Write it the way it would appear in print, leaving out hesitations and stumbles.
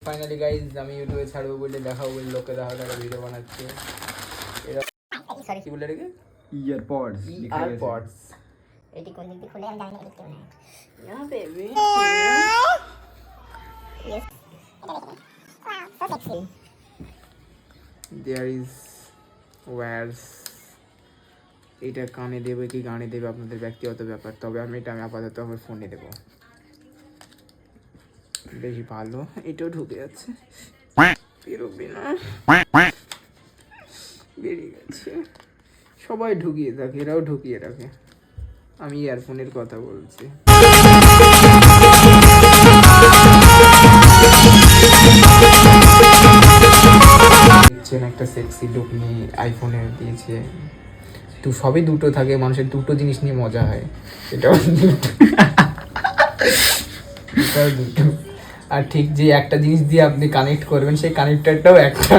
Finally guys আমি ইউটিউবে ছাড়বো বলে দেখাবো বলে লোকে দেখা ভিডিও বানাচ্ছে। এরা কি বলে রেখে ইয়ারপডস ইয়ারপডস এটি কোন দিক দিয়ে খুলে আমি জানি না দেখতে মনে হয়। Yeah, baby. Yes. Wow, so sexy. There is wires. এটা কানে দেবে কি গানে দেবে আপনাদের ব্যক্তিগত ব্যাপার, তবে আমি আপাতত আমার ফোনে দেবো, বেশি ভালো। এটাও ঢুকে যাচ্ছে, বেরোবে না, বেরিয়ে গেছে। সবাই ঢুকিয়ে থাকে, এরাও ঢুকিয়ে রাখে। আমি ইয়ারফোনের কথা বলছি। একটা সেক্সি লুক নিয়ে আইফোনে দিয়েছে, তো সবই দুটো থাকে, মানুষের দুটো জিনিস নিয়ে মজা হয়, এটাও দুটো। আর ঠিক যে একটা জিনিস দিয়ে আপনি কানেক্ট করবেন সেই কানেক্টরটাও একটা।